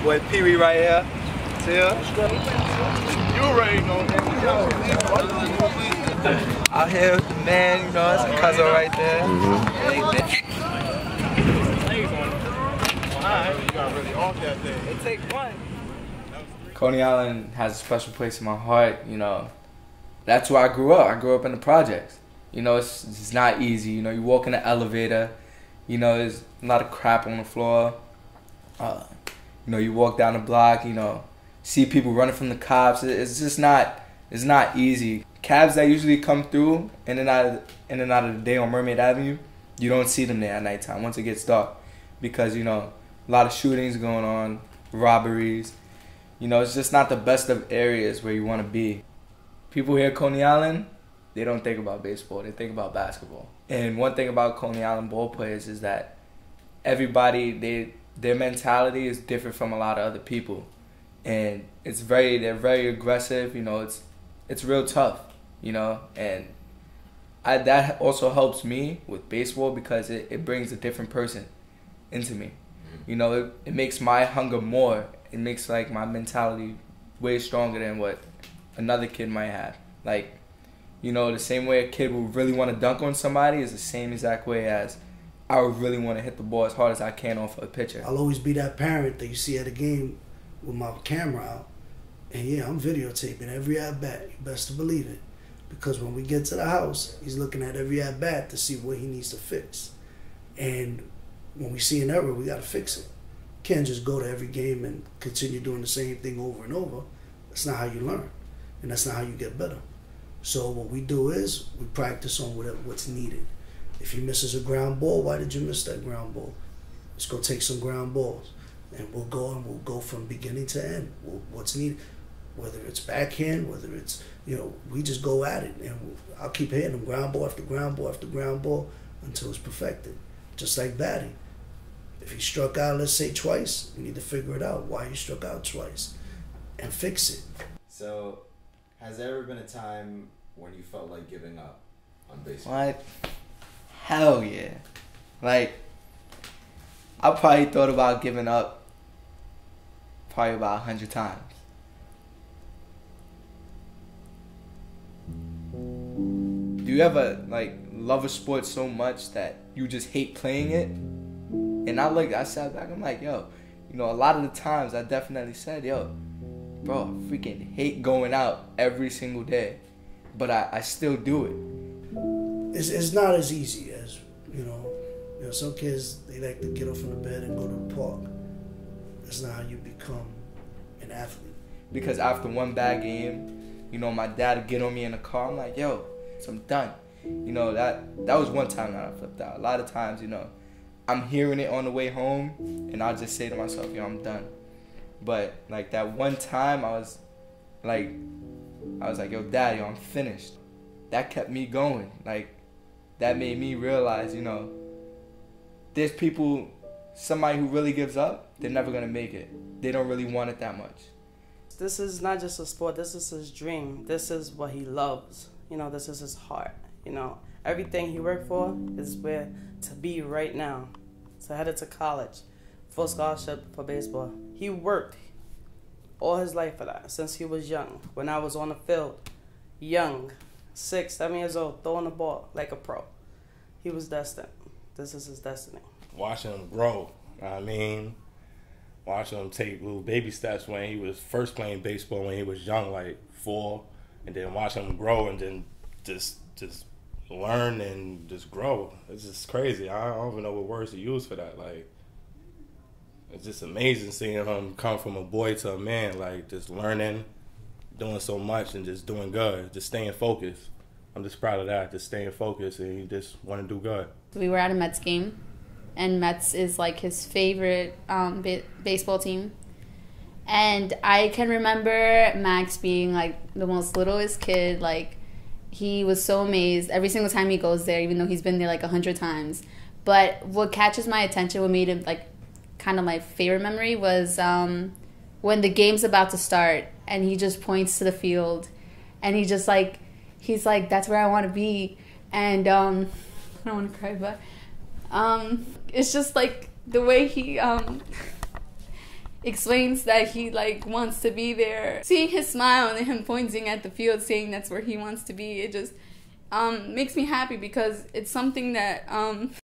boy Pee Wee right here. See ya? You already know. Out here with the man, you know, that's a cousin right there. It take one. Coney Island has a special place in my heart, you know. That's where I grew up. I grew up in the projects. You know, it's not easy. You know, you walk in the elevator, you know, there's a lot of crap on the floor. You know, you walk down the block, you know, see people running from the cops. It's just not, it's not easy. Cabs that usually come through in and out of the day on Mermaid Avenue, you don't see them there at nighttime once it gets dark, because, you know, a lot of shootings going on, robberies. You know, it's just not the best of areas where you want to be. People here at Coney Island, they don't think about baseball, they think about basketball. And one thing about Coney Island ball players is that everybody, their mentality is different from a lot of other people. And they're very aggressive, you know, it's real tough, you know. And that also helps me with baseball because it brings a different person into me. You know, it makes my hunger more. It makes like my mentality way stronger than what another kid might have. Like, you know, the same way a kid would really want to dunk on somebody is the same exact way as I would really want to hit the ball as hard as I can off a pitcher. I'll always be that parent that you see at a game with my camera out. And yeah, I'm videotaping every at-bat. You best to believe it. Because when we get to the house, he's looking at every at-bat to see what he needs to fix. And when we see an error, we got to fix it. Can't just go to every game and continue doing the same thing over and over. That's not how you learn. And that's not how you get better. So what we do is we practice on what's needed. If he misses a ground ball, why did you miss that ground ball? Let's go take some ground balls. And we'll go from beginning to end. What's needed, whether it's backhand, whether it's, you know, we just go at it. And I'll keep hitting them ground ball after ground ball after ground ball until it's perfected. Just like batting. If he struck out, let's say twice, we need to figure it out why he struck out twice and fix it. So, has there ever been a time when you felt like giving up on baseball? What? Hell yeah. Like, I probably thought about giving up probably about 100 times. Do you ever, like, love a sport so much that you just hate playing it? And I sat back, I'm like, yo, you know, a lot of the times I definitely said, yo, bro, I freaking hate going out every single day. But I still do it. It's not as easy as, you know, some kids, they like to get off in the bed and go to the park. That's not how you become an athlete. Because after one bad game, you know, my dad would get on me in the car. I'm like, yo, I'm done. You know, that was one time that I flipped out. A lot of times, you know, I'm hearing it on the way home, and I'll just say to myself, yo, I'm done. But, like, that one time, I was like, yo, Dad, yo, I'm finished. That kept me going. Like, that made me realize, you know, there's people, somebody who really gives up, they're never going to make it. They don't really want it that much. This is not just a sport. This is his dream. This is what he loves. You know, this is his heart. You know, everything he worked for is where to be right now. So headed to college, full scholarship for baseball. He worked all his life for that since he was young. When I was on the field, young, 6, 7 years old, throwing the ball like a pro. He was destined. This is his destiny. Watching him grow, I mean, watching him take little baby steps when he was first playing baseball when he was young, like 4, and then watching him grow and then just learn and just grow. It's just crazy. I don't even know what words to use for that. Like, it's just amazing seeing him come from a boy to a man, like just learning, doing so much and just doing good, just staying focused. I'm just proud of that, just staying focused, and he just want to do good. We were at a Mets game, and Mets is like his favorite baseball team. And I can remember Max being like the most littlest kid. Like, he was so amazed every single time he goes there, even though he's been there like 100 times. But what catches my attention, what made him like kind of my favorite memory was when the game's about to start and he just points to the field and he's like, that's where I want to be. And I don't want to cry, but it's just like the way he explains that he like wants to be there. Seeing his smile and him pointing at the field saying that's where he wants to be, it just makes me happy because it's something that